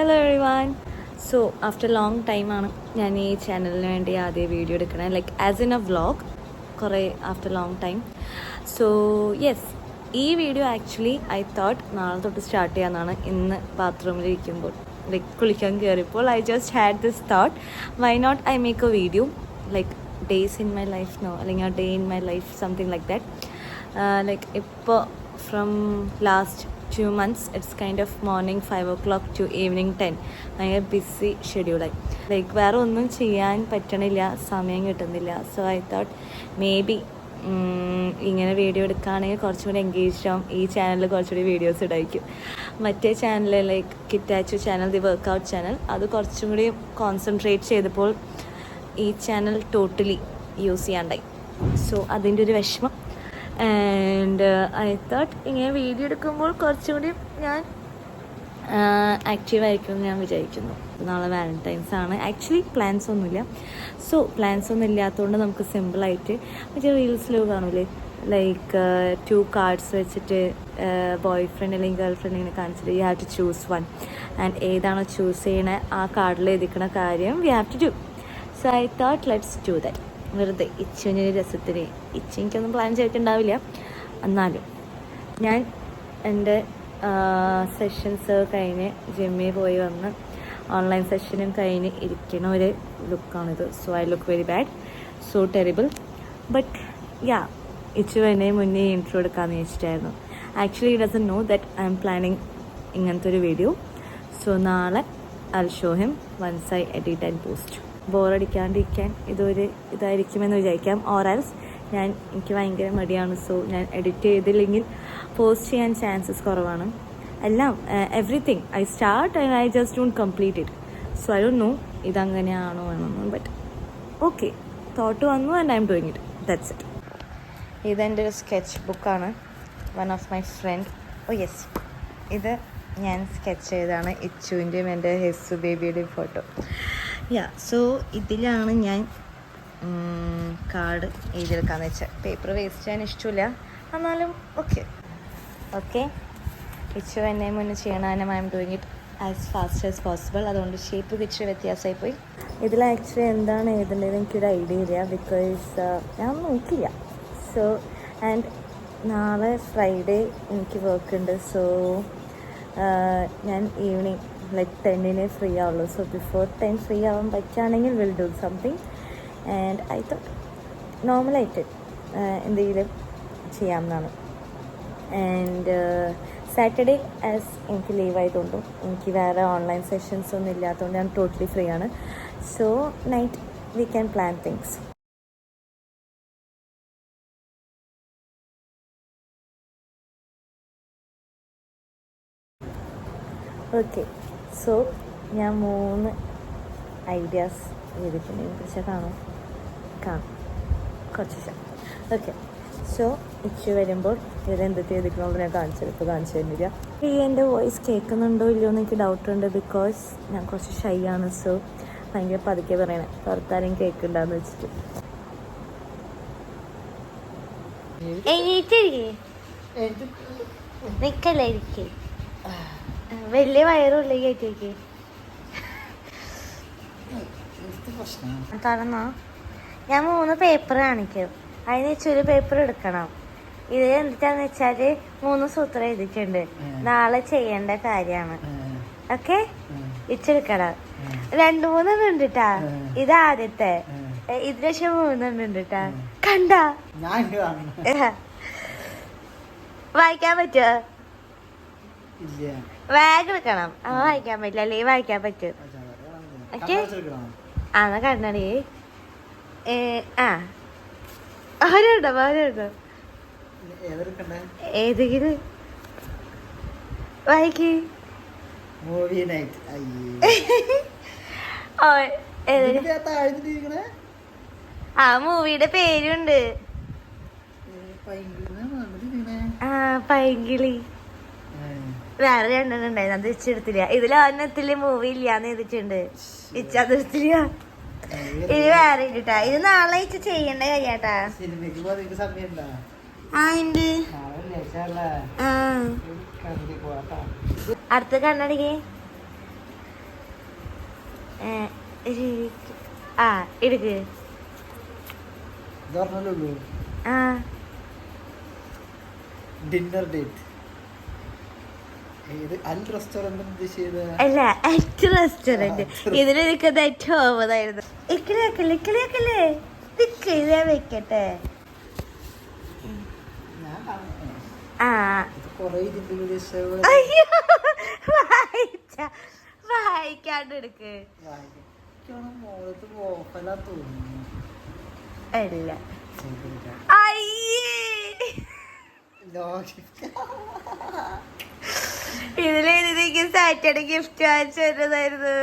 Hello everyone. So after long ടൈമാണ് ഞാൻ ഈ ചാനലിന് വേണ്ടി ആദ്യം വീഡിയോ എടുക്കണേ, like as in a vlog, കുറേ after long time. So yes, ഈ വീഡിയോ ആക്ച്വലി ഐ തോട്ട് നാളെ തൊട്ട് സ്റ്റാർട്ട് ചെയ്യാമെന്നാണ്. ഇന്ന് ബാത്റൂമിലിരിക്കുമ്പോൾ ലൈക്ക് കുളിക്കാൻ കയറിയപ്പോൾ I just had this thought, why not I make a video like days in my life no, അല്ലെങ്കിൽ day in my life, something like that. Like ഇപ്പോൾ from last 2 months it's kind of morning 5 o'clock to evening 10. ഭയങ്കര BC ഷെഡ്യൂളായി, like വേറെ ഒന്നും ചെയ്യാൻ പറ്റണില്ല, സമയം കിട്ടുന്നില്ല. So I thought may be ഇങ്ങനെ വീഡിയോ എടുക്കുകയാണെങ്കിൽ കുറച്ചും കൂടി എൻഗേജ്ഡ് ആവും. ഈ ചാനലിൽ കുറച്ചുകൂടി വീഡിയോസ് ഇടായിരിക്കും. മറ്റേ ചാനൽ ലൈക്ക് കിറ്റാച്ചു ചാനൽ, ദി വർക്കൗട്ട് ചാനൽ, അത് കുറച്ചും കൂടി കോൺസെൻട്രേറ്റ് ചെയ്തപ്പോൾ ഈ ചാനൽ ടോട്ടലി യൂസ് ചെയ്യാണ്ടായി. സോ അതിൻ്റെ ഒരു വിഷമം. ആൻഡ് ഐ തോട്ട് ഇങ്ങനെ വീഡിയോ എടുക്കുമ്പോൾ കുറച്ചും കൂടി ഞാൻ ആക്റ്റീവായിരിക്കും എന്ന് ഞാൻ വിചാരിക്കുന്നു. നാളെ വാലൻറ്റൈൻസ് ആണ്. ആക്ച്വലി പ്ലാൻസ് ഒന്നുമില്ല. സോ പ്ലാൻസ് ഒന്നും ഇല്ലാത്തതുകൊണ്ട് നമുക്ക് സിമ്പിളായിട്ട് മറ്റേ റീൽസിലോ കാണൂലേ, ലൈക്ക് 2 cards വെച്ചിട്ട് ബോയ് ഫ്രണ്ട് അല്ലെങ്കിൽ ഗേൾ ഫ്രണ്ട് ഇങ്ങനെ കാണിച്ചിട്ട് you have to choose one, and ഏതാണോ ചൂസ് ചെയ്യണേ ആ കാർഡിൽ എഴുതിക്കണ കാര്യം we have to do. So I thought let's do that. വെറുതെ ഇച്ചുവിൻ്റെ രസത്തിന്, എനിക്കൊന്നും പ്ലാൻ ചെയ്തിട്ടുണ്ടാവില്ല. എന്നാലും ഞാൻ എൻ്റെ സെഷൻസ് കഴിഞ്ഞ് ജിമ്മിൽ പോയി വന്ന് ഓൺലൈൻ സെഷനും കഴിഞ്ഞ് ഇരിക്കുന്ന ഒരു ലുക്കാണിത്. So I look very bad, so terrible. But yeah, Ichu എന്നെ മുന്നേ ഇൻട്രോ എടുക്കാമെന്ന് വെച്ചിട്ടായിരുന്നു. Actually it doesn't know that I'm planning ഇങ്ങനത്തെ ഒരു വീഡിയോ. സോ നാളെ I will show him once I edit and post. ബോറടിക്കാണ്ടിരിക്കാൻ ഇതൊരു ഇതായിരിക്കുമെന്ന് വിചാരിക്കാം. ഓറാൽസ് എനിക്ക് ഭയങ്കര മടിയാണ്. സോ ഞാൻ എഡിറ്റ് ചെയ്തില്ലെങ്കിൽ പോസ്റ്റ് ചെയ്യാൻ ചാൻസസ് കുറവാണ്. എല്ലാം everything I start and I just don't complete it. So I don't know ഇതങ്ങനെയാണോ എന്നൊന്നും. ബട്ട് ഓക്കെ, തോട്ട് വന്നു and I'm doing it, that's it. ഇതെൻ്റെ ഒരു സ്കെച്ച് ബുക്കാണ്, one of my friend. Oh yes, ഇത് ഞാൻ സ്കെച്ച് ചെയ്തതാണ് ഇച്ചുവിൻ്റെയും എൻ്റെ ഹെസ്സു ബേബിയുടെയും ഫോട്ടോ. യാ, സോ ഇതിലാണ് ഞാൻ കാർഡ് എഴുതിയെടുക്കാമെന്ന് വെച്ചാൽ. പേപ്പർ വേസ്റ്റ് ചെയ്യാൻ ഇഷ്ടമില്ല, എന്നാലും ഓക്കെ. ഇച്ചു എന്നെ മുന്നേ ചെയ്യണം, I M doing it as fast as possible. അതുകൊണ്ട് ഷേപ്പ് ഇച്ചിരി വ്യത്യാസമായി പോയി. ഇതിൽ ആക്ച്വലി എന്താണ് എഴുതേണ്ടത് എനിക്കൊരു ഐഡിയ ഇല്ല, ബിക്കോസ് ഞാൻ നോക്കില്ല. സോ ആൻഡ് നാളെ ഫ്രൈഡേ എനിക്ക് വർക്ക് ഉണ്ട്. സോ ഞാൻ ഈവനിങ് ലൈക്ക് 10 ഫ്രീ ആവുള്ളൂ. സോ ബിഫോർ 10 ഫ്രീ ആവാൻ പറ്റുകയാണെങ്കിൽ will do something. And I thought നോർമലായിട്ട് എന്തെങ്കിലും ചെയ്യാമെന്നാണ്. ആൻഡ് സാറ്റർഡേ ആസ് എനിക്ക് ലീവ് ആയതുകൊണ്ടും എനിക്ക് വേറെ ഓൺലൈൻ സെഷൻസ് ഒന്നും ഇല്ലാത്തതുകൊണ്ട് ഞാൻ ടോട്ടലി ഫ്രീ ആണ്. So night we can plan things. Okay, so ഞാൻ 3 ഐഡിയാസ് എഴുതിയിട്ടുണ്ട്. പക്ഷേ കാണും കുറച്ച്. ഓക്കെ, സോ ഇച്ചു വരുമ്പോൾ ഇതെന്തൊക്കെ എഴുതിക്കണോണ്ട് ഞാൻ കാണിച്ചു തരുന്നില്ല. ഈ എൻ്റെ വോയിസ് കേൾക്കുന്നുണ്ടോ ഇല്ലയോ എന്ന് എനിക്ക് ഡൗട്ടുണ്ട്, ബിക്കോസ് ഞാൻ കുറച്ച് ഷൈ ആണ്. സോ ഭയങ്കര പതുക്കെ പറയണേ, പുറത്താരെയും കേൾക്കണ്ടെന്ന് വെച്ചിട്ട്. നിക്കല്ലായിരിക്കേ, വലിയ വയറുള്ള കയറ്റേക്ക് തടന്നോ. ഞാൻ 3 പേപ്പർ കാണിക്കും, അതിന് വെച്ചൊരു പേപ്പർ എടുക്കണം. ഇത് എന്തിട്ടാന്ന് വെച്ചാല് 3 സൂത്രം എഴുതിയിട്ടുണ്ട്, നാളെ ചെയ്യേണ്ട കാര്യമാണ്. ഓക്കെ, ഇച്ചെടുക്കണം. 2-3 ഉണ്ട് ട്ടാ. ഇത് ആദ്യത്തെ, ഇതിന് ശേഷം 3 ഉണ്ട് ട്ടാ. കണ്ടാ വായിക്കാൻ പറ്റുമോ? ബാഗ് എടുക്കണം. വായിക്കാൻ പറ്റില്ല, അല്ലെങ്കിൽ വായിക്കാൻ പറ്റും. ഓക്കെ, എന്നാ കണ്ണടി. ഓരോണ്ടോ ഏതെങ്കിലും വായിക്ക്. മൂവിയുടെ പേരുണ്ട്. പൈങ്കിളി. വേറെ 2 ഉണ്ടായിരുന്നു, അത് ഇച്ചെടുത്തില്ല. ഇതിൽ ഒരെണ്ണത്തില് മൂവി ഇല്ലാന്ന് എഴുതിട്ടുണ്ട്, ഇച്ചെടുത്തില്ല. ഇത് വേറെ ഇട്ടാ. ഇത് നാളെ ഇച്ച ചെയ്യണ്ട കാര്യാട്ടാ. അടുത്ത കണ്ണടിക്ക്. ആ എടുക്ക്. ആ ഡിന്നർ ഡേറ്റ് അല്ല അറ്റ് റെസ്റ്റോറന്റ്. ഇതിലെനിക്കത് ഏറ്റവും ഓവറായിരുന്നു. ഇക്കിളിയാക്കല്ലേ ഇക്കിളിയാക്കല്ലേ ഞാൻ വെക്കട്ടെ. ആ അയ്യോ വായിക്കാണ്ട് എടുക്ക്. അല്ല ഇതിലെനിക്ക് സാറ്റർഡേ ഗിഫ്റ്റ് വാങ്ങിച്ചു വരുന്നതായിരുന്നു.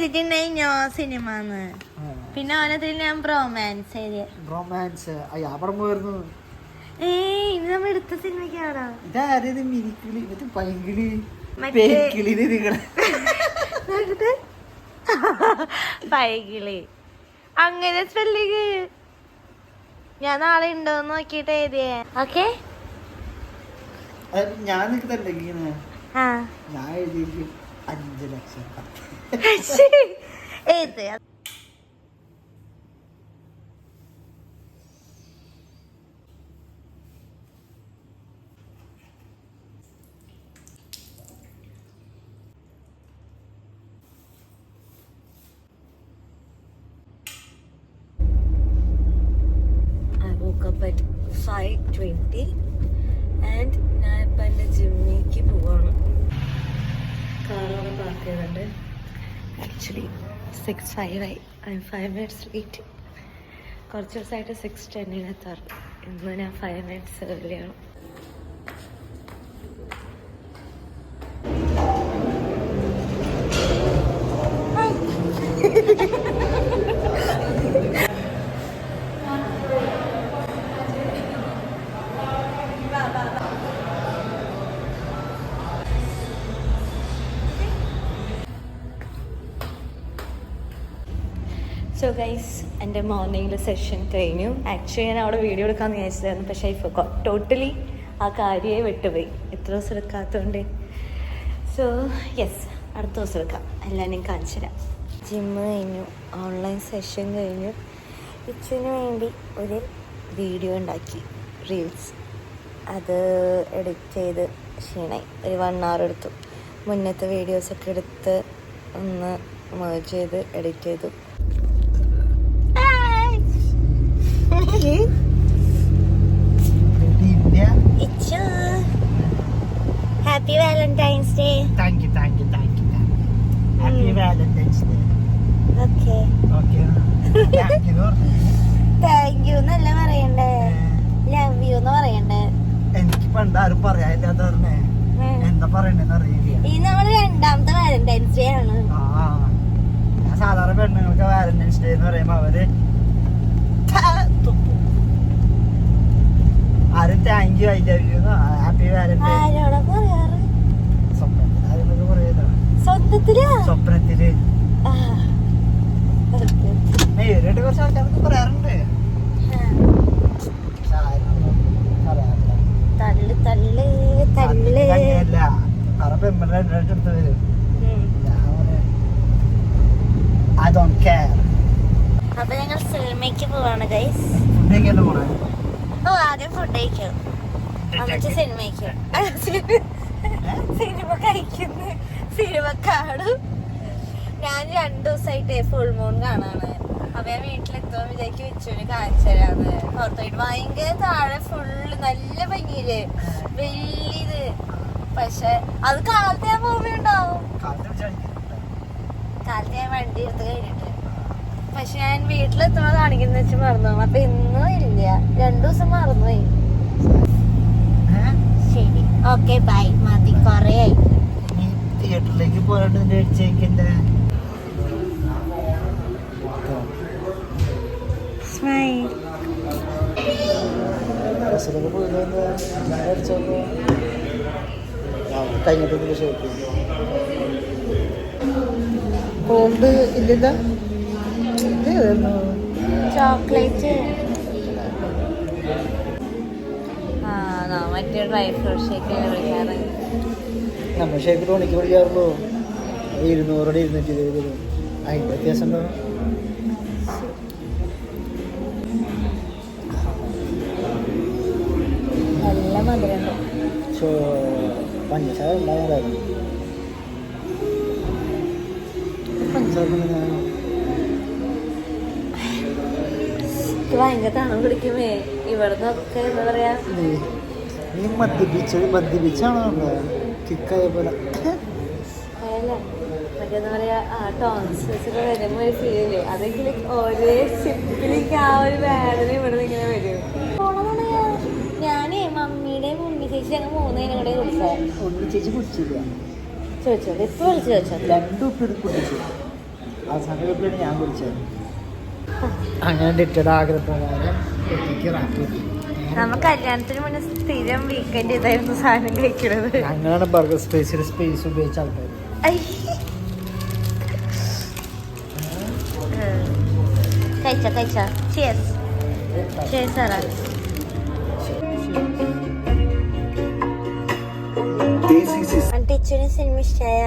ഇതിട്ടുണ്ടായിഞ്ഞോ സിനിമന്ന്. പിന്നെ ഓനത്തിൽ ഞാൻ ബ്രോമാൻസ് എഴുതിയ ഇനി നമ്മൾ എടുത്ത സിനിമക്കാണോ പൈകിളി അങ്ങനെ സ്പെല്ലിങ് ഞാൻ നാളെ ഉണ്ടോന്ന് നോക്കിട്ട് എഴുതിയേ. ഓക്കെ ഞാൻ ആ 5 ലക്ഷം ഏത് at 5:20 and ഞാൻ ഇപ്പം എൻ്റെ ജിമ്മിലേക്ക് പോവാണ്. കാറോടെ പാർക്ക് ചെയ്തിട്ടുണ്ട്. ആക്ച്വലി 6:05 ആയി. I M 5 minutes late. കുറച്ച് ദിവസമായിട്ട് 6:10 എത്താറ്. ഇന്ന് ഞാൻ 5 minutes ഏർലിയാണ്. സോ ഗൈസ് എൻ്റെ മോർണിംഗിൽ സെഷൻ കഴിഞ്ഞു. ആക്ച്വലി ഞാൻ അവിടെ വീഡിയോ എടുക്കാമെന്ന് വിചാരിച്ചതായിരുന്നു, പക്ഷേ ഐ ഫോർഗോട്ട് ടോട്ടലി ആ കാര്യമേ വിട്ടുപോയി. എത്ര ദിവസം എടുക്കാത്തതുകൊണ്ട്. സോ യെസ്, അടുത്ത ദിവസം എടുക്കാം. എല്ലാം ഞാൻ കാണിച്ചു തരാം. ജിമ്മ് കഴിഞ്ഞു, ഓൺലൈൻ സെഷൻ കഴിഞ്ഞു. ഇച്ചിന് വേണ്ടി ഒരു വീഡിയോ ഉണ്ടാക്കി, റീൽസ്. അത് എഡിറ്റ് ചെയ്ത് ക്ഷീണായി. ഒരു 1 hour എടുത്തു. മുന്നത്തെ വീഡിയോസൊക്കെ എടുത്ത് ഒന്ന് മേർജ് ചെയ്ത് എഡിറ്റ് ചെയ്തു. Happy Valentine's Day. Thank you. Happy Valentine's Day. Okay. Thank you എന്നല്ല പറയണ്ടേ, ലവ് യു എന്ന് പറയണ്ടേ. എനിക്ക് പണ്ട് ആരും പറയാനില്ലാത്ത പറഞ്ഞേ എന്താ പറയണ്ടെന്ന് അറിയില്ല. ഈ നമ്മുടെ 2ാമത്തെ വാലന്റൈൻസ് ഡേ ആണ്. ഞാൻ സാധാരണ പെണ്ണുങ്ങൾക്ക് വാലന്റൈൻസ് ഡേ എന്ന് പറയുമ്പോ അവര് ആരും thank you, I love you, happy Valentine's ആരോടാ പറയാറ്? സ്വപ്നത്തിലൊക്കെ പറയുന്നതാണ്. സ്വപ്നത്തില് നേരിട്ട് കുറച്ച് ആൾക്കാർക്ക് പറയാറുണ്ട്. അപ്പൊ ഞങ്ങൾ സിനിമയ്ക്ക് പോവാണ് ഗൈസ്. ആദ്യം ഫുഡ് കഴിക്കും, എന്നിട്ട് സിനിമയ്ക്ക്. സിനിമ കഴിക്കുന്നു, സിനിമ കാണും. ഞാൻ 2 ദിവസമായിട്ട് ഫുൾ മൂൺ കാണാണ്. അപ്പൊ ഞാൻ വീട്ടിലെത്തുമ്പോ വിചാരിക്കും വിച്ചുവിന് കാണിച്ചു തരാന്ന്. പുറത്തോട്ട് ഭയങ്കര താഴെ ഫുള്ള് നല്ല ഭംഗിയില് വലിയത്. പക്ഷെ അത് കാലത്ത് ഞാൻ മൂവിയുണ്ടാവും. കാലത്ത് ഞാൻ വണ്ടി എടുത്ത് കഴിഞ്ഞിട്ട്. പക്ഷെ ഞാൻ വീട്ടിലെത്തുമ്പോ കാണിക്കുന്ന വെച്ച് മറന്നു. അപ്പൊ ഇന്നും ഇല്ല, 2 ദിവസം മറന്നുപോയി. ശരി, ഓക്കെ, ബൈ. മതി, കൊറേ ആയി. തിയേറ്ററിലേക്ക് പോയിട്ട് സ്മൈൽ. കഴിഞ്ഞിട്ട് ഷോപ്പ് കോൾഡ് ഇല്ലല്ല. ചോക്ലേറ്റ്. മറ്റേ ഡ്രൈ ഫ്രൂട്ട് ഷേക്ക് വിളിക്കാറ്. നമ്മൾ ശരിക്കും ടോണിക്ക് പഠിക്കാറുള്ളൂ 200 220 അതിൻ്റെ വ്യത്യാസം ഉണ്ടോ? നല്ല മധുരമുണ്ട്. പഞ്ചസാര ഉണ്ടാകാറുണ്ട്. പഞ്ചസാര ഭയങ്കര തണം പിടിക്കുമേ ഇവിടുന്ന് ഒക്കെ എന്താ പറയാ. നീ മദ്യപിച്ചാണോ കിക്കായ പോലെ? മറ്റേന്ന് പറയാ ടോൺസിലൊക്കെ വരുമ്പോ ഒരു ഫീല് അതെങ്കിലും ഒരേ സിപ്പിലേക്ക് ആ ഒരു വേദന ഇവിടെ ഇങ്ങനെ വരും. ഞാനേ മമ്മിയുടെയും ഉണ്ണി ചേച്ചി ഞങ്ങൾ 3 ദിനം കൂടെ കുടിച്ചേ. ഉണ്ണി ചേച്ചി കുടിച്ചില്ല. ചോദിച്ചോ ഇപ്പൊ വിളിച്ച് ചോദിച്ചോ. 2 ഉപ്പ് കുടിച്ചു. അവസാന ഉപ്പിലാണ് ഞാൻ കുടിച്ചത്. അങ്ങനെ ഡിറ്റഡ് ആഗ്രഹപ്രകാരം നമ്മ കല്യാണത്തിന് മുന്നേ സ്ഥിരം വീക്കെൻഡ് ഇതായിരുന്നു സാധനം കഴിക്കുന്നത്. അങ്ങനെയാണ് ബർഗർ സ്പേസ് ഉപയോഗിച്ച ആൾക്കാർ. കഴിച്ചോ cheers സാറാ. ടീച്ചറിന് സിനിമ ഇഷ്ടായ?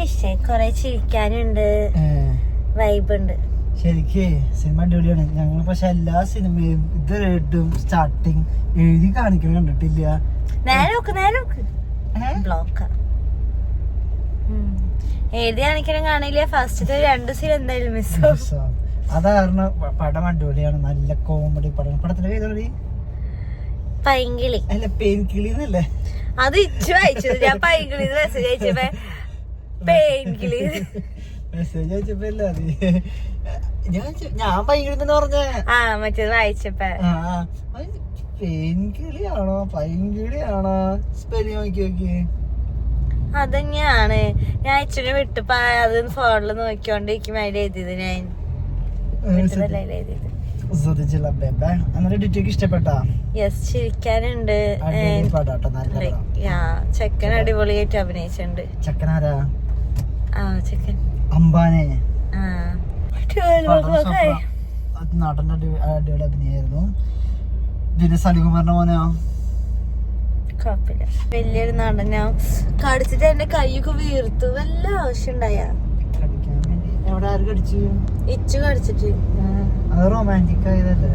ഇഷ്ടായി. കൊറേ ചിരിക്കാനുണ്ട്, വൈബ് ഉണ്ട്. ശരിക്ക് സിനിമ അടിപൊളിയാണ്. ഞങ്ങൾ പക്ഷെ എല്ലാ സിനിമയും ഇതുവരെയായിട്ടും സ്റ്റാർട്ടിങ് എഴുതി കാണിക്കണം കണ്ടിട്ടില്ല. ബ്ലോക്കാ എഴുതി കാണിക്കണം കാണില്ല. ഫസ്റ്റ് 2 സീൻ എന്തായാലും മിസ്. അതാരണം പടം അടിപൊളിയാണ്. നല്ല കോമഡി പടം. പടത്തിന്റെ പേര് പൈങ്കിളി അല്ല പെയിൻകിളി എന്നല്ലേ? അത് ഇച്ചു വായിച്ചത്. ഞാൻ പൈങ്കിളി മെസ്സേജ് അയച്ചപ്പോ പെയിൻകിളി മെസ്സേജ് അയച്ചപ്പോ ഞാൻ പൈങ്കിളി പറഞ്ഞ മറ്റേത് വായിച്ചപ്പോ പെയിൻകിളിയാണോ പൈങ്കിളിയാണോ സ്പെല്ലിംഗ് നോക്കി അതന്നെയാണ്. ഞാൻ അച്ഛനെ വിട്ടപ്പോ അത് ഫോണിൽ നോക്കിക്കൊണ്ടിരിക്കും അതിൽ എഴുതിയത്. ഞാൻ എഴുതിയത് ശ്രദ്ധിച്ചില്ല. ഇഷ്ടപ്പെട്ടാ? യെസ്, ചിരിക്കാനുണ്ട്. ചെക്കൻ അടിപൊളിയായിട്ട് അഭിനയിച്ചിട്ടുണ്ട്. ചെക്കനാരാ? ചെക്കൻ അംബാനെ. നടന്റെ അടിപൊളി അഭിനയായിരുന്നു. പിന്നെ സലികുമാറിന്റെ മോനോ? കുഴപ്പമില്ല, വലിയൊരു നടനാ. കടിച്ചിട്ട് എന്റെ കൈയൊക്കെ വീർത്തു. വല്ല ആവശ്യം ഉണ്ടായ എവിടെ ആര് കടിച്ചു? ഇച്ചു കടിച്ചിട്ട്. അത് റൊമാൻറ്റിക് ആയതല്ലേ?